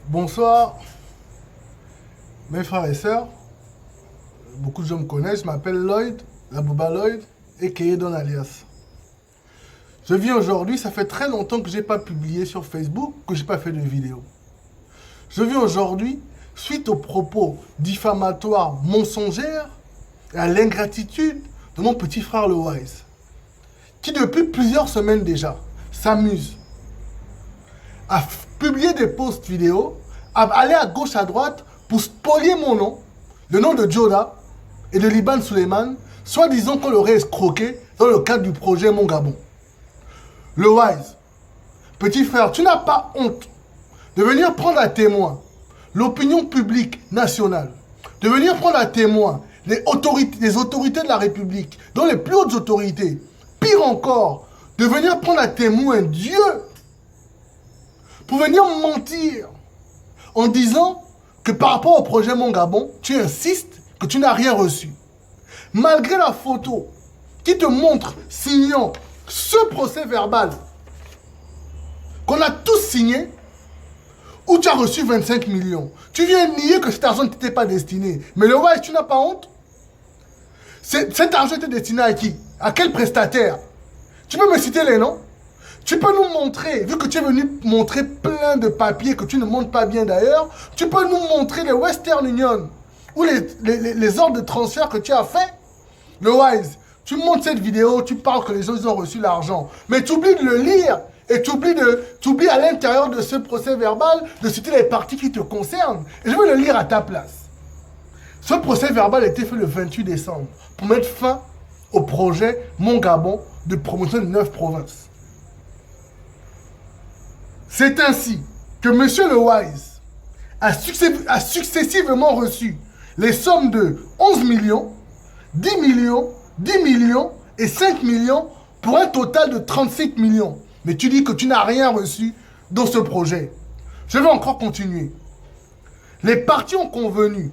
Bonsoir, mes frères et sœurs. Beaucoup de gens me connaissent. Je m'appelle Lloyd, la Bouba Lloyd, a.k.a. Don Alias. Je viens aujourd'hui, ça fait très longtemps que je n'ai pas publié sur Facebook, que je n'ai pas fait de vidéo. Je viens aujourd'hui, suite aux propos diffamatoires, mensongères et à l'ingratitude de mon petit frère le Wise, qui depuis plusieurs semaines déjà s'amuse à publier des posts vidéo, à aller à gauche, à droite, pour spolier mon nom, le nom de Joda et de Liban Suleiman, soi-disant qu'on l'aurait escroqué dans le cadre du projet Mon Gabon. Le Wise, petit frère, tu n'as pas honte de venir prendre à témoin l'opinion publique nationale, de venir prendre à témoin les autorités de la République, dont les plus hautes autorités, pire encore, de venir prendre à témoin Dieu, pour venir mentir en disant que par rapport au projet Mon Gabon, tu insistes que tu n'as rien reçu. Malgré la photo qui te montre signant ce procès verbal qu'on a tous signé, où tu as reçu 25 millions. Tu viens nier que cet argent ne t'était pas destiné. Mais le Wise, tu n'as pas honte? Cet argent était destiné à qui? À quel prestataire? Tu peux me citer les noms? Tu peux nous montrer, vu que tu es venu montrer plein de papiers que tu ne montres pas bien d'ailleurs, tu peux nous montrer les Western Union ou les ordres de transfert que tu as fait. Le Wise, tu montres cette vidéo, tu parles que les gens ils ont reçu l'argent, mais tu oublies de le lire et tu oublies à l'intérieur de ce procès verbal de citer les parties qui te concernent. Et je vais le lire à ta place. Ce procès verbal a été fait le 28 décembre pour mettre fin au projet Mon Gabon de promotion de 9 provinces. C'est ainsi que M. Le Wise a successivement reçu les sommes de 11 millions, 10 millions, 10 millions et 5 millions pour un total de 37 millions. Mais tu dis que tu n'as rien reçu dans ce projet. Je vais encore continuer. Les parties ont convenu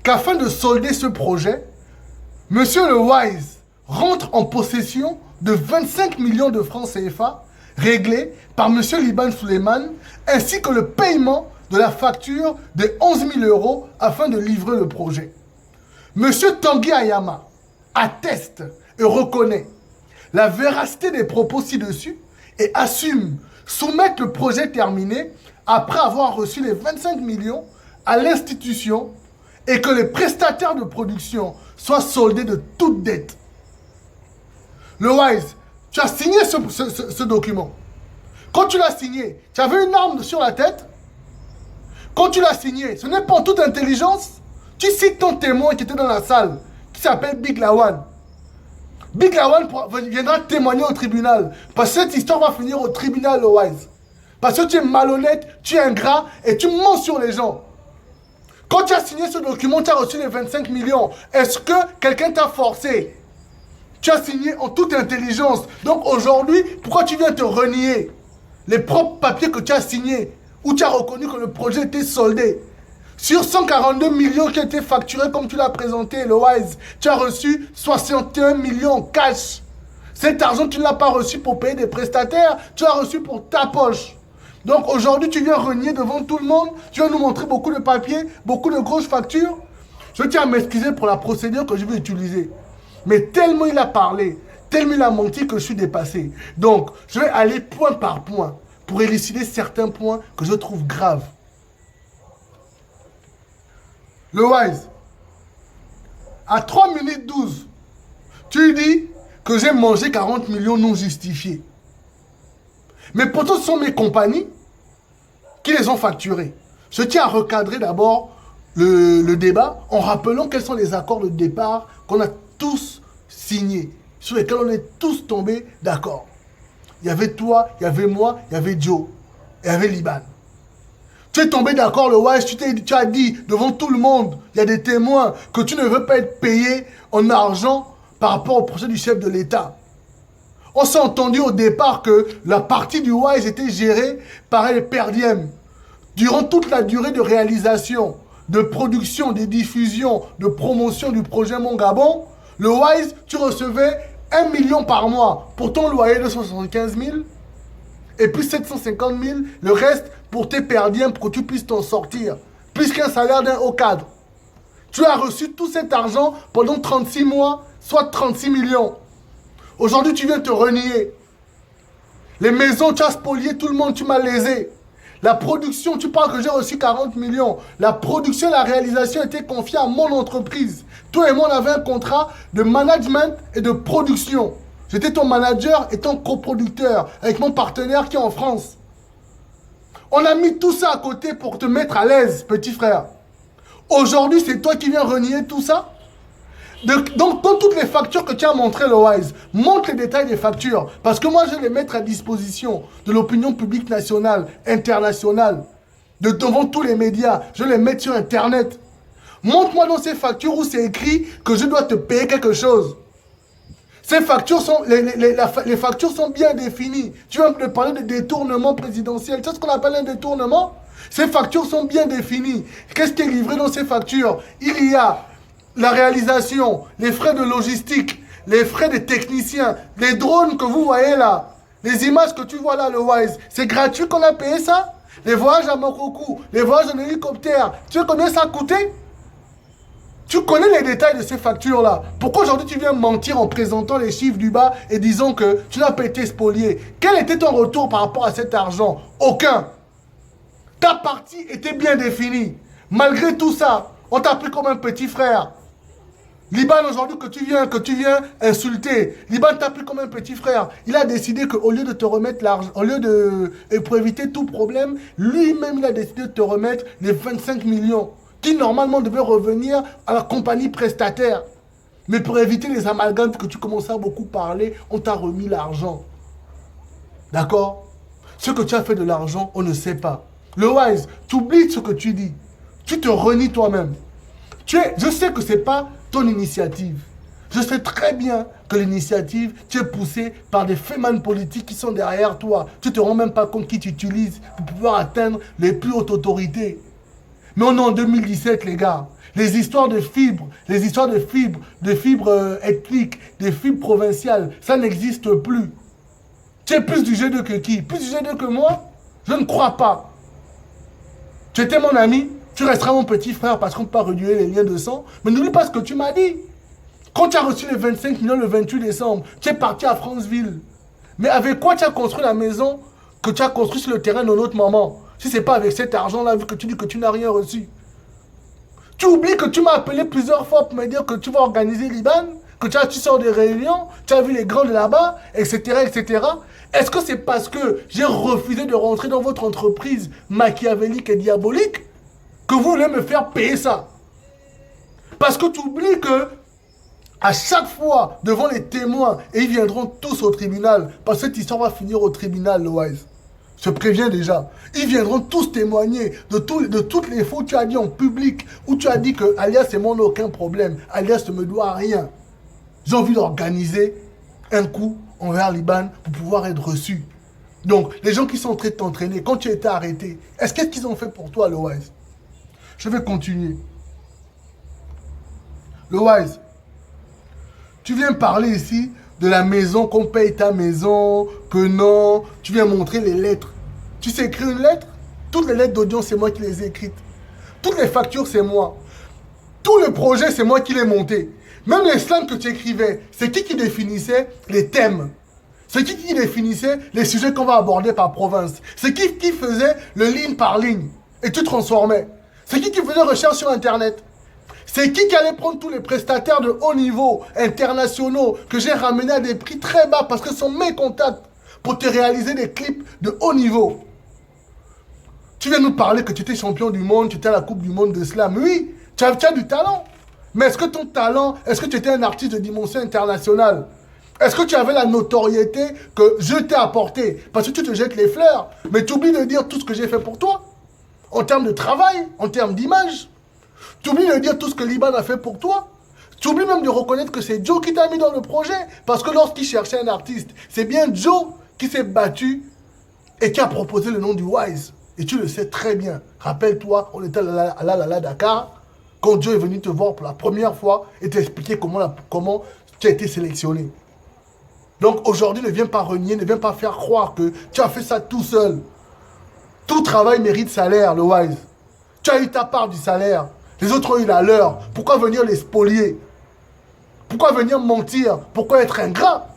qu'afin de solder ce projet, M. Le Wise rentre en possession de 25 millions de francs CFA réglé par M. Liban Suleiman, ainsi que le paiement de la facture de 11 000 euros afin de livrer le projet. M. Tanguy Ayama atteste et reconnaît la véracité des propos ci-dessus et assume soumettre le projet terminé après avoir reçu les 25 millions à l'institution et que les prestataires de production soient soldés de toute dette. Le Wise, tu as signé ce document. Quand tu l'as signé, tu avais une arme sur la tête. Quand tu l'as signé, ce n'est pas en toute intelligence. Tu cites ton témoin qui était dans la salle, qui s'appelle Big Lawan. Big Lawan viendra témoigner au tribunal. Parce que cette histoire va finir au tribunal, le Wise. Parce que tu es malhonnête, tu es ingrat et tu mens sur les gens. Quand tu as signé ce document, tu as reçu les 25 millions. Est-ce que quelqu'un t'a forcé? Tu as signé en toute intelligence. Donc aujourd'hui, pourquoi tu viens te renier les propres papiers que tu as signés, où tu as reconnu que le projet était soldé? Sur 142 millions qui étaient facturés comme tu l'as présenté, le Wise, tu as reçu 61 millions cash. Cet argent, tu ne l'as pas reçu pour payer des prestataires, tu l'as reçu pour ta poche. Donc aujourd'hui, tu viens renier devant tout le monde, tu vas nous montrer beaucoup de papiers, beaucoup de grosses factures. Je tiens à m'excuser pour la procédure que je vais utiliser. Mais tellement il a parlé, tellement il a menti que je suis dépassé. Donc, je vais aller point par point pour élucider certains points que je trouve graves. Le Wise, à 3 minutes 12, tu dis que j'ai mangé 40 millions non justifiés. Mais pourtant, ce sont mes compagnies qui les ont facturés. Je tiens à recadrer d'abord le débat en rappelant quels sont les accords de départ qu'on a tous signés, sur lesquels on est tous tombés d'accord. Il y avait toi, il y avait moi, il y avait Joe, il y avait Liban. Tu es tombé d'accord, le Wise, tu as dit devant tout le monde, il y a des témoins, que tu ne veux pas être payé en argent par rapport au projet du chef de l'État. On s'est entendu au départ que la partie du Wise était gérée par les perdièmes. Durant toute la durée de réalisation, de production, de diffusion, de promotion du projet Mon Gabon, le Wise, tu recevais 1 million par mois pour ton loyer de 75 000 et puis 750 000, le reste pour tes perdiens, pour que tu puisses t'en sortir. Plus qu'un salaire d'un haut cadre. Tu as reçu tout cet argent pendant 36 mois, soit 36 millions. Aujourd'hui, tu viens te renier. Les maisons, tu as spolié tout le monde, tu m'as lésé. La production, tu parles que j'ai reçu 40 millions. La production, la réalisation était confiée à mon entreprise. Toi et moi, on avait un contrat de management et de production. J'étais ton manager et ton coproducteur avec mon partenaire qui est en France. On a mis tout ça à côté pour te mettre à l'aise, petit frère. Aujourd'hui, c'est toi qui viens renier tout ça. Donc, dans toutes les factures que tu as montrées, le Wise, montre les détails des factures. Parce que moi, je vais les mettre à disposition de l'opinion publique nationale, internationale, devant tous les médias. Je vais les mettre sur Internet. Montre-moi dans ces factures où c'est écrit que je dois te payer quelque chose. Ces factures sont, les factures sont bien définies. Tu vas me parler de détournement présidentiel. C'est ce qu'on appelle un détournement. Ces factures sont bien définies. Qu'est-ce qui est livré dans ces factures? Il y a la réalisation, les frais de logistique, les frais des techniciens, les drones que vous voyez là, les images que tu vois là, le Wise, c'est gratuit qu'on a payé ça? Les voyages à Mokoku, les voyages en hélicoptère, tu sais combien ça a coûté? Tu connais les détails de ces factures-là. Pourquoi aujourd'hui tu viens mentir en présentant les chiffres du bas et disant que tu n'as pas été spolié? Quel était ton retour par rapport à cet argent? Aucun. Ta partie était bien définie. Malgré tout ça, on t'a pris comme un petit frère. Liban aujourd'hui que tu viens insulter, Liban t'a pris comme un petit frère. Il a décidé qu'au lieu de te remettre l'argent, au lieu de, et pour éviter tout problème, lui-même il a décidé de te remettre les 25 millions qui normalement devaient revenir à la compagnie prestataire. Mais pour éviter les amalgames que tu commençais à beaucoup parler, on t'a remis l'argent. D'accord? Ce que tu as fait de l'argent, on ne sait pas. Le Wise, tu oublies ce que tu dis. Tu te renies toi-même. Je sais que ce n'est pas ton initiative. Je sais très bien que l'initiative, tu es poussée par des fémans politiques qui sont derrière toi. Tu ne te rends même pas compte qui tu utilises pour pouvoir atteindre les plus hautes autorités. Mais on est en 2017, les gars. Les histoires de fibres, de fibres ethniques, de fibres provinciales, ça n'existe plus. Tu es plus du G2 que qui? Plus du G2 que moi? Je ne crois pas. Tu étais mon ami, tu resteras mon petit frère parce qu'on ne peut pas réduire les liens de sang. Mais n'oublie pas ce que tu m'as dit. Quand tu as reçu les 25 millions le 28 décembre, tu es parti à Franceville. Mais avec quoi tu as construit la maison que tu as construite sur le terrain de notre maman? Si ce n'est pas avec cet argent-là, vu que tu dis que tu n'as rien reçu. Tu oublies que tu m'as appelé plusieurs fois pour me dire que tu vas organiser Liban, que tu sors des réunions, tu as vu les grands de là-bas, etc., etc. Est-ce que c'est parce que j'ai refusé de rentrer dans votre entreprise machiavélique et diabolique que vous voulez me faire payer ça? Parce que tu oublies que à chaque fois, devant les témoins, et ils viendront tous au tribunal, parce que cette histoire va finir au tribunal, le Wise. Je préviens déjà. Ils viendront tous témoigner de toutes les fautes que tu as dit en public, où tu as dit que Alias, c'est mon aucun problème. Alias ne me doit rien. J'ai envie d'organiser un coup envers Liban pour pouvoir être reçu. Donc, les gens qui sont en train de t'entraîner, quand tu étais arrêté, qu'est-ce qu'ils ont fait pour toi, le Wise? Je vais continuer. Le Wise, tu viens parler ici de la maison, qu'on paye ta maison, que non. Tu viens montrer les lettres. Tu sais écrire une lettre? Toutes les lettres d'audience, c'est moi qui les ai écrites. Toutes les factures, c'est moi. Tout le projet, c'est moi qui l'ai monté. Même les slams que tu écrivais, c'est qui définissait les thèmes? C'est qui définissait les sujets qu'on va aborder par province? C'est qui faisait le ligne par ligne? Et tu transformais. C'est qui faisait recherche sur Internet? C'est qui allait prendre tous les prestataires de haut niveau, internationaux, que j'ai ramenés à des prix très bas parce que ce sont mes contacts pour te réaliser des clips de haut niveau? Tu viens nous parler que tu étais champion du monde, tu étais à la Coupe du Monde de Slam. Oui, tu as du talent. Mais est-ce que ton talent, est-ce que tu étais un artiste de dimension internationale? Est-ce que tu avais la notoriété que je t'ai apportée? Parce que tu te jettes les fleurs, mais tu oublies de dire tout ce que j'ai fait pour toi. En termes de travail, en termes d'image. Tu oublies de dire tout ce que Liban a fait pour toi. Tu oublies même de reconnaître que c'est Joe qui t'a mis dans le projet. Parce que lorsqu'il cherchait un artiste, c'est bien Joe qui s'est battu et qui a proposé le nom du Wise. Et tu le sais très bien. Rappelle-toi, on était à la Dakar, quand Joe est venu te voir pour la première fois et t'expliquer comment tu as été sélectionné. Donc aujourd'hui, ne viens pas renier, ne viens pas faire croire que tu as fait ça tout seul. Tout travail mérite salaire, le Wise. Tu as eu ta part du salaire. Les autres ont eu la leur. Pourquoi venir les spolier? Pourquoi venir mentir? Pourquoi être ingrat?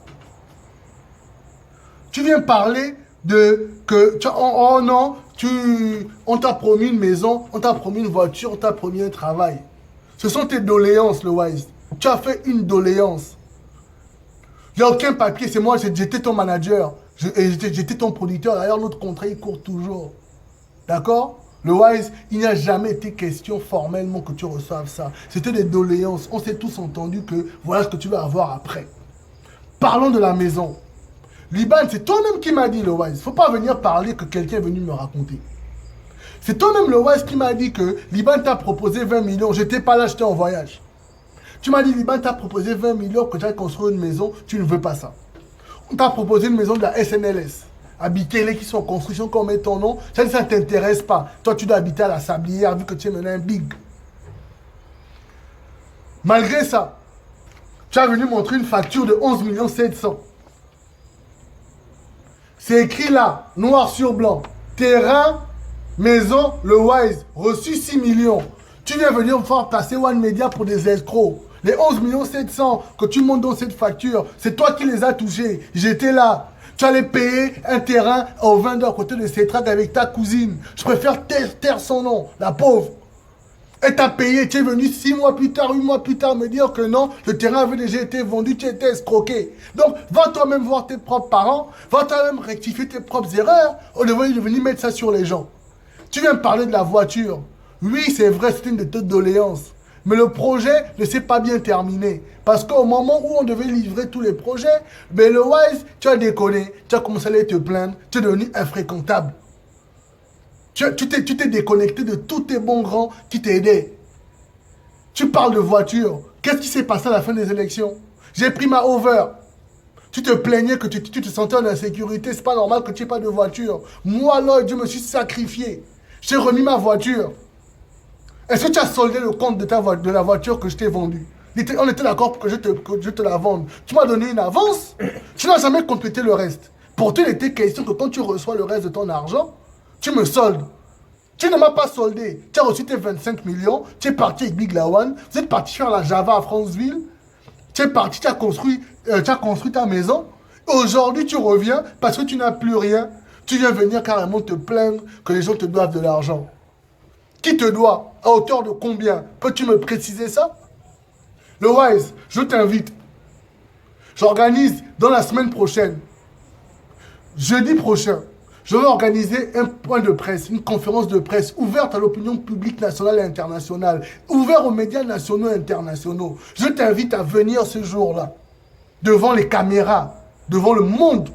Tu viens parler de que oh non, on t'a promis une maison, on t'a promis une voiture, on t'a promis un travail. Ce sont tes doléances, le Wise. Tu as fait une doléance. Il n'y a aucun papier, c'est moi, j'étais ton manager, j'étais ton producteur. D'ailleurs, notre contrat, il court toujours. D'accord? Le Wise, il n'y a jamais été question formellement que tu reçoives ça. C'était des doléances. On s'est tous entendu que voilà ce que tu vas avoir après. Parlons de la maison. Liban, c'est toi-même qui m'as dit, le Wise. Il ne faut pas venir parler que quelqu'un est venu me raconter. C'est toi-même, le Wise, qui m'a dit que Liban t'a proposé 20 millions. Je n'étais pas là, j'étais en voyage. Tu m'as dit, Liban t'a proposé 20 millions que tu as construit une maison. Tu ne veux pas ça. On t'a proposé une maison de la SNLS. Habiter les qui sont en construction, qu'on met ton nom. Ça ne t'intéresse pas. Toi, tu dois habiter à la Sablière vu que tu es maintenant un big. Malgré ça, tu as venu montrer une facture de 11 700 000. C'est écrit là, noir sur blanc. Terrain, maison, le Wise, reçu 6 millions. Tu viens venir me faire passer One Media pour des escrocs. Les 11 700 000 que tu montes dans cette facture, c'est toi qui les as touchés. J'étais là. Tu allais payer un terrain au vendeur à côté de Cétrac avec ta cousine. Je préfère taire son nom, la pauvre. Et t'as payé, tu es venu 6 mois plus tard, 8 mois plus tard me dire que non, le terrain avait déjà été vendu, tu étais escroqué. Donc, va toi-même voir tes propres parents, va toi-même rectifier tes propres erreurs, au lieu de venir mettre ça sur les gens. Tu viens me parler de la voiture. Oui, c'est vrai, c'est une de tes doléances. Mais le projet ne s'est pas bien terminé. Parce qu'au moment où on devait livrer tous les projets, ben le Wise, tu as déconné, tu as commencé à aller te plaindre, tu es devenu infréquentable. Tu t'es déconnecté de tous tes bons grands qui t'aidaient. Tu parles de voiture. Qu'est-ce qui s'est passé à la fin des élections? J'ai pris ma over. Tu te plaignais que tu te sentais en insécurité. C'est pas normal que tu n'aies pas de voiture. Moi, Lloyd, je me suis sacrifié. J'ai remis ma voiture. Est-ce que tu as soldé le compte de la voiture que je t'ai vendue? On était d'accord pour que je te la vende. Tu m'as donné une avance. Tu n'as jamais complété le reste. Pourtant, il était question que quand tu reçois le reste de ton argent, tu me soldes. Tu ne m'as pas soldé. Tu as reçu tes 25 millions. Tu es parti avec Big Lawan. Vous êtes parti faire la Java à Franceville. Tu es parti, tu as construit ta maison. Aujourd'hui, tu reviens parce que tu n'as plus rien. Tu viens venir carrément te plaindre que les gens te doivent de l'argent. Qui te doit? À hauteur de combien? Peux-tu me préciser ça? Le Wise, je t'invite. J'organise dans la semaine prochaine, jeudi prochain, je vais organiser un point de presse, une conférence de presse ouverte à l'opinion publique nationale et internationale, ouverte aux médias nationaux et internationaux. Je t'invite à venir ce jour-là, devant les caméras, devant le monde,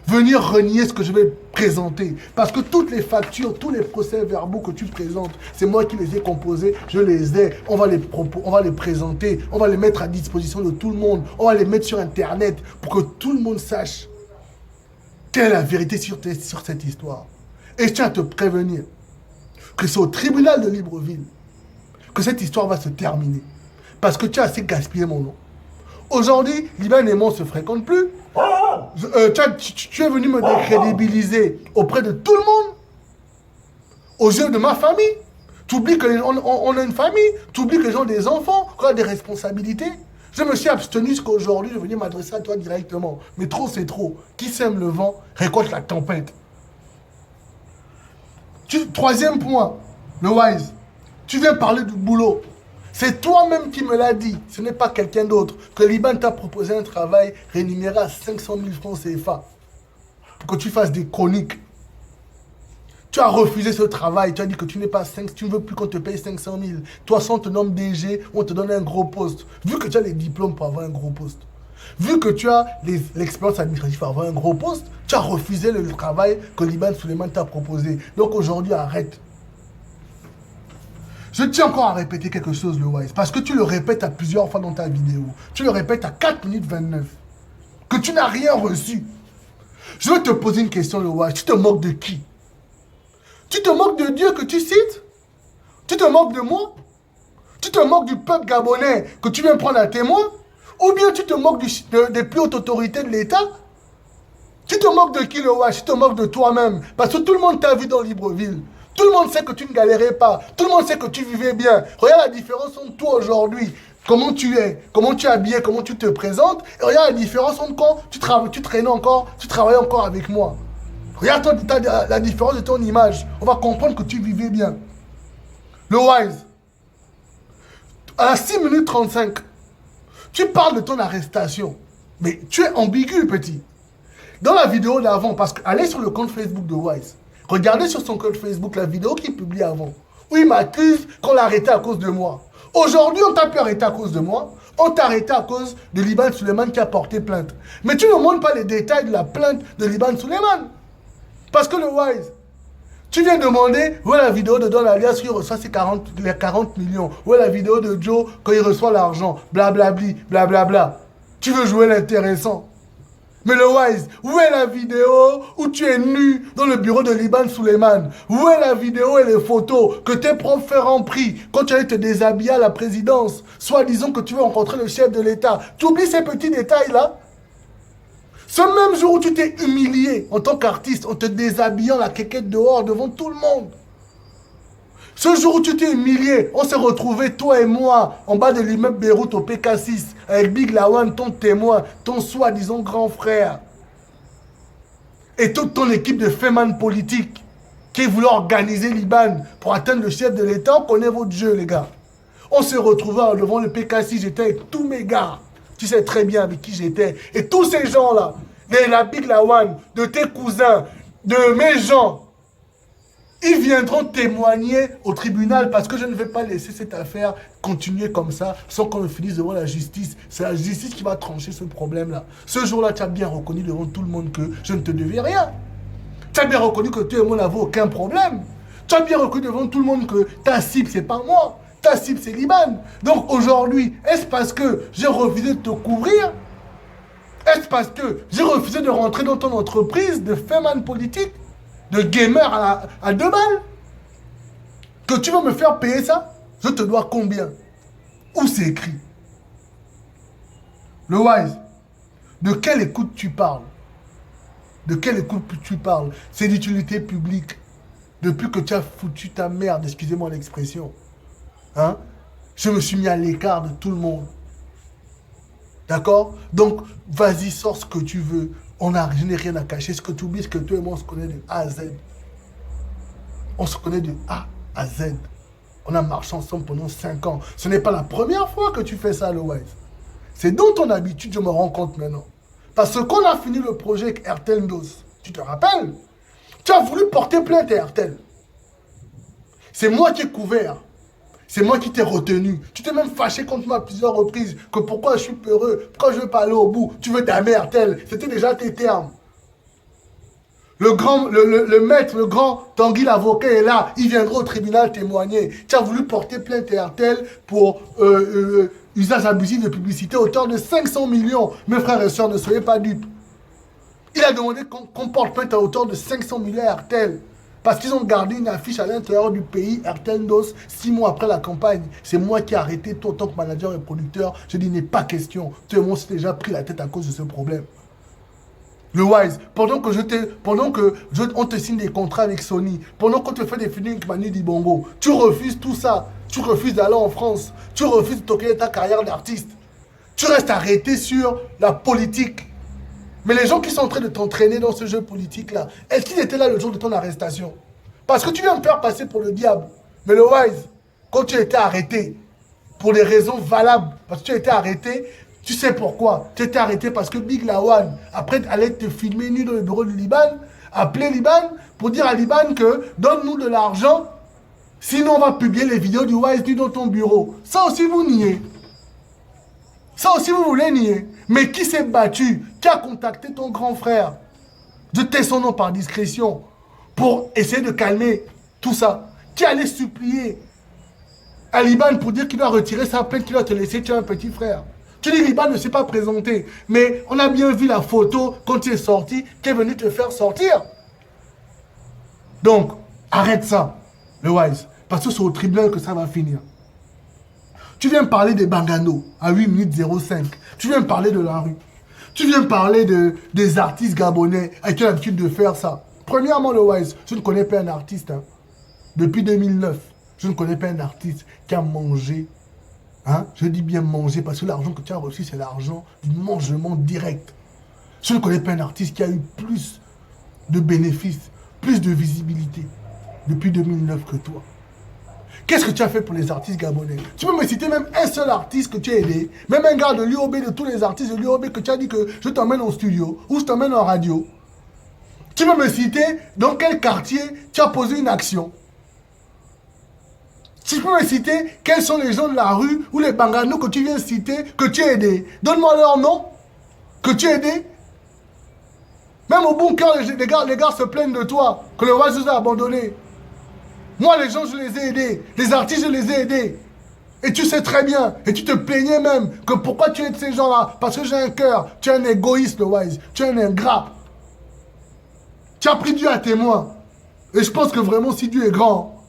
venir renier ce que je vais présenter. Parce que toutes les factures, tous les procès-verbaux que tu présentes, c'est moi qui les ai composés, je les ai, on va les présenter, on va les mettre à disposition de tout le monde, on va les mettre sur Internet pour que tout le monde sache quelle est la vérité sur cette histoire. Et je tiens à te prévenir que c'est au tribunal de Libreville que cette histoire va se terminer. Parce que tu as assez gaspillé mon nom. Aujourd'hui, Liban et moi ne se fréquentent plus. Tu es venu me décrédibiliser auprès de tout le monde. Aux yeux de ma famille. Tu oublies qu'on a une famille. Tu oublies que les gens ont des enfants, qu'on a des responsabilités. Je me suis abstenu jusqu'aujourd'hui de venir m'adresser à toi directement. Mais trop, c'est trop. Qui sème le vent, récolte la tempête. Troisième point, le Wise. Tu viens parler du boulot. C'est toi-même qui me l'as dit. Ce n'est pas quelqu'un d'autre. Que Liban t'a proposé un travail rémunéré à 500 000 francs CFA. Pour que tu fasses des chroniques. Tu as refusé ce travail. Tu as dit que tu n'es pas 5, tu ne veux plus qu'on te paye 500 000. Toi, si on te nomme DG, on te donne un gros poste. Vu que tu as les diplômes pour avoir un gros poste. Vu que tu as l'expérience administrative pour avoir un gros poste, tu as refusé le travail que Liban Suleiman t'a proposé. Donc aujourd'hui, arrête. Je tiens encore à répéter quelque chose, le Wise, parce que tu le répètes à plusieurs fois dans ta vidéo. Tu le répètes à 4 minutes 29. Que tu n'as rien reçu. Je vais te poser une question, le Wise. Tu te moques de qui? Tu te moques de Dieu que tu cites? Tu te moques de moi? Tu te moques du peuple gabonais que tu viens prendre à témoin? Ou bien tu te moques des plus hautes autorités de l'État. Tu te moques de qui, le Wise? Tu te moques de toi-même. Parce que tout le monde t'a vu dans Libreville. Tout le monde sait que tu ne galérais pas. Tout le monde sait que tu vivais bien. Regarde la différence entre toi aujourd'hui. Comment tu es, comment tu es habillé, comment tu te présentes. Et regarde la différence entre quand tu traînais encore, tu travaillais encore avec moi. Regarde la différence de ton image. On va comprendre que tu vivais bien. Le Wise. À 6 minutes 35, tu parles de ton arrestation. Mais tu es ambigu, petit. Dans la vidéo d'avant, parce que allez sur le compte Facebook de Wise. Regardez sur son compte Facebook la vidéo qu'il publie avant. Où il m'accuse qu'on l'a arrêté à cause de moi. Aujourd'hui, on t'a pu arrêter à cause de moi. On t'a arrêté à cause de Liban Suleiman qui a porté plainte. Mais tu ne montres pas les détails de la plainte de Liban Suleiman. Parce que le Wise, tu viens demander où est la vidéo de Don Alias qui reçoit les 40 millions. Où est la vidéo de Joe quand il reçoit l'argent. Blablabli, blablabla. Tu veux jouer l'intéressant. Mais le Wise, où est la vidéo où tu es nu dans le bureau de Liban Suleiman? Où est la vidéo et les photos que tes profs ont pris quand tu allais te déshabiller à la présidence? Soit disons que tu veux rencontrer le chef de l'État. Tu oublies ces petits détails-là? Ce même jour où tu t'es humilié en tant qu'artiste, en te déshabillant la quéquette dehors devant tout le monde. Ce jour où tu t'es humilié, on s'est retrouvés, toi et moi, en bas de l'immeuble Beyrouth au PK6, avec Big Lawan, ton témoin, ton soi-disant grand frère. Et toute ton équipe de féman politiques qui voulait organiser Liban pour atteindre le chef de l'État. On connaît votre jeu, les gars. On s'est retrouvés devant le PK6, j'étais avec tous mes gars. Tu sais très bien avec qui j'étais. Et tous ces gens-là, la Big Lawan, de tes cousins, de mes gens, ils viendront témoigner au tribunal parce que je ne vais pas laisser cette affaire continuer comme ça sans qu'on le finisse devant la justice. C'est la justice qui va trancher ce problème-là. Ce jour-là, tu as bien reconnu devant tout le monde que je ne te devais rien. Tu as bien reconnu que toi et moi n'avons aucun problème. Tu as bien reconnu devant tout le monde que ta cible, c'est pas moi. Ta cible, c'est Liban. Donc aujourd'hui, est-ce parce que j'ai refusé de te couvrir? Est-ce parce que j'ai refusé de rentrer dans ton entreprise de féman politique? De gamer à 2 balles? Que tu veux me faire payer ça? Je te dois combien? Où c'est écrit? Le Wise, de quelle écoute tu parles? De quelle écoute tu parles? C'est d'utilité publique. Depuis que tu as foutu ta merde, excusez-moi l'expression. Hein? Je me suis mis à l'écart de tout le monde. D'accord? Donc, vas-y, sors ce que tu veux. Je n'ai rien à cacher. Ce que tu oublies, c'est que toi et moi, on se connaît de A à Z. On se connaît de A à Z. On a marché ensemble pendant 5 ans. Ce n'est pas la première fois que tu fais ça, le Wise. C'est dans ton habitude, je me rends compte maintenant. Parce qu'on a fini le projet avec Airtel Dos. Tu te rappelles? Tu as voulu porter plainte à Airtel. C'est moi qui ai couvert. C'est moi qui t'ai retenu. Tu t'es même fâché contre moi à plusieurs reprises. Que pourquoi je suis peureux, pourquoi je veux pas aller au bout. Tu veux damer Airtel. C'était déjà tes termes. Le maître, le grand Tanguy l'avocat est là. Il viendra au tribunal témoigner. Tu as voulu porter plainte à Airtel pour usage abusif de publicité à hauteur de 500 millions. Mes frères et sœurs, ne soyez pas dupes. Il a demandé qu'on porte plainte à hauteur de 500 millions à Airtel. Parce qu'ils ont gardé une affiche à l'intérieur du pays, Airtel Dos, 6 mois après la campagne. C'est moi qui ai arrêté toi en tant que manager et producteur. Je dis, il n'est pas question. Tout le monde s'est déjà pris la tête à cause de ce problème. Le Wise, pendant que on te signe des contrats avec Sony, pendant qu'on te fait des films avec Manu Dibongo, tu refuses tout ça. Tu refuses d'aller en France. Tu refuses de toquer ta carrière d'artiste. Tu restes arrêté sur la politique. Mais les gens qui sont en train de t'entraîner dans ce jeu politique-là, est-ce qu'ils étaient là le jour de ton arrestation? Parce que tu viens me faire passer pour le diable. Mais le Wise, quand tu étais arrêté, pour des raisons valables, parce que tu étais arrêté, tu sais pourquoi? Tu étais arrêté parce que Big Lawan, après allait te filmer nu dans le bureau de Liban, appeler Liban pour dire à Liban que donne-nous de l'argent, sinon on va publier les vidéos du Wise nu dans ton bureau. Ça aussi vous niez. Ça aussi vous voulez nier. Mais qui s'est battu? Qui a contacté ton grand frère? Je tais son nom par discrétion pour essayer de calmer tout ça. Qui allait supplier à Liban pour dire qu'il doit retirer sa plainte, qu'il doit te laisser tuer un petit frère? Tu dis Liban ne s'est pas présenté. Mais on a bien vu la photo quand il est sorti, qui est venu te faire sortir. Donc, arrête ça, le Wise. Parce que c'est au tribunal que ça va finir. Tu viens parler des Bangano à 8 minutes 05. Tu viens parler de la rue. Tu viens parler des artistes gabonais qui ont l'habitude de faire ça. Premièrement, le Wise, je ne connais pas un artiste. Hein. Depuis 2009, je ne connais pas un artiste qui a mangé. Hein? Je dis bien manger parce que l'argent que tu as reçu, c'est l'argent du mangement direct. Je ne connais pas un artiste qui a eu plus de bénéfices, plus de visibilité depuis 2009 que toi. Qu'est-ce que tu as fait pour les artistes gabonais? Tu peux me citer même un seul artiste que tu as aidé, même un gars de l'UOB, de tous les artistes de l'UOB que tu as dit que je t'emmène au studio ou je t'emmène en radio. Tu peux me citer dans quel quartier tu as posé une action. Tu peux me citer quels sont les gens de la rue ou les banganos que tu viens citer, que tu as aidé. Donne-moi leur nom, que tu as aidé. Même au bon cœur, les gars se plaignent de toi, que le roi nous a abandonnés. Moi, les gens, je les ai aidés. Les artistes, je les ai aidés. Et tu sais très bien, et tu te plaignais même, que pourquoi tu aides ces gens-là? Parce que j'ai un cœur. Tu es un égoïste, le Wise. Tu es un ingrat. Tu as pris Dieu à témoin. Et je pense que vraiment, si Dieu est grand,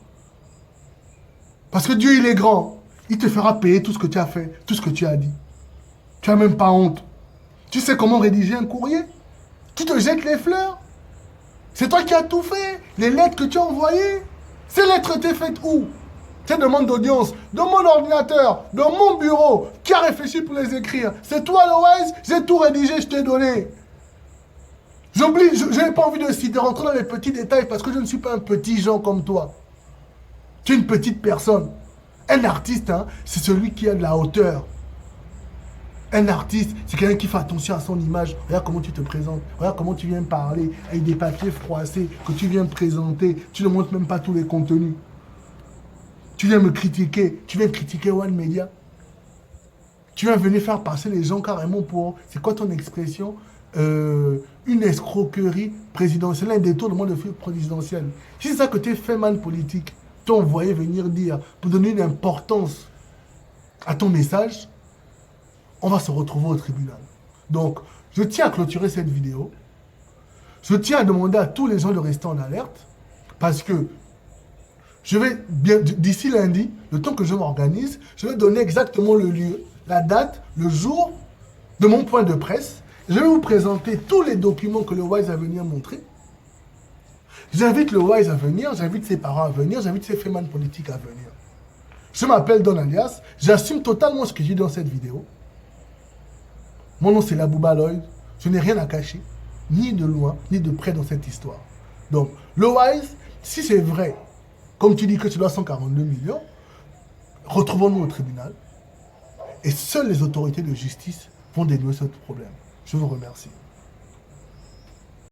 parce que Dieu, il est grand, il te fera payer tout ce que tu as fait, tout ce que tu as dit. Tu n'as même pas honte. Tu sais comment rédiger un courrier? Tu te jettes les fleurs. C'est toi qui as tout fait. Les lettres que tu as envoyées. Ces lettres étaient faites où? Ces demandes d'audience, dans mon ordinateur, dans mon bureau. Qui a réfléchi pour les écrire? C'est toi, le Wise. J'ai tout rédigé, je t'ai donné. J'oublie, je n'ai pas envie de rentrer dans les petits détails parce que je ne suis pas un petit gens comme toi. Tu es une petite personne. Un artiste, hein, c'est celui qui a de la hauteur. Un artiste, c'est quelqu'un qui fait attention à son image. Regarde comment tu te présentes. Regarde comment tu viens parler avec des papiers froissés que tu viens présenter. Tu ne montres même pas tous les contenus. Tu viens me critiquer. Tu viens critiquer One Media. Tu viens venir faire passer les gens carrément pour... C'est quoi ton expression? Une escroquerie présidentielle, un détournement de fil présidentiel. Si c'est ça que tu es fait man politique, t'as envoyé venir dire, pour donner une importance à ton message, on va se retrouver au tribunal. Donc, je tiens à clôturer cette vidéo. Je tiens à demander à tous les gens de rester en alerte. Parce que je vais, d'ici lundi, le temps que je m'organise, je vais donner exactement le lieu, la date, le jour de mon point de presse. Je vais vous présenter tous les documents que le Wise a venir montrer. J'invite le Wise à venir, j'invite ses parents à venir, j'invite ses fémans politiques à venir. Je m'appelle Don Alias, j'assume totalement ce que j'ai dit dans cette vidéo. Mon nom c'est Labouba Lloyd, je n'ai rien à cacher, ni de loin, ni de près dans cette histoire. Donc, le Wise, si c'est vrai, comme tu dis que tu dois 142 millions, retrouvons-nous au tribunal et seules les autorités de justice vont dénouer ce problème. Je vous remercie.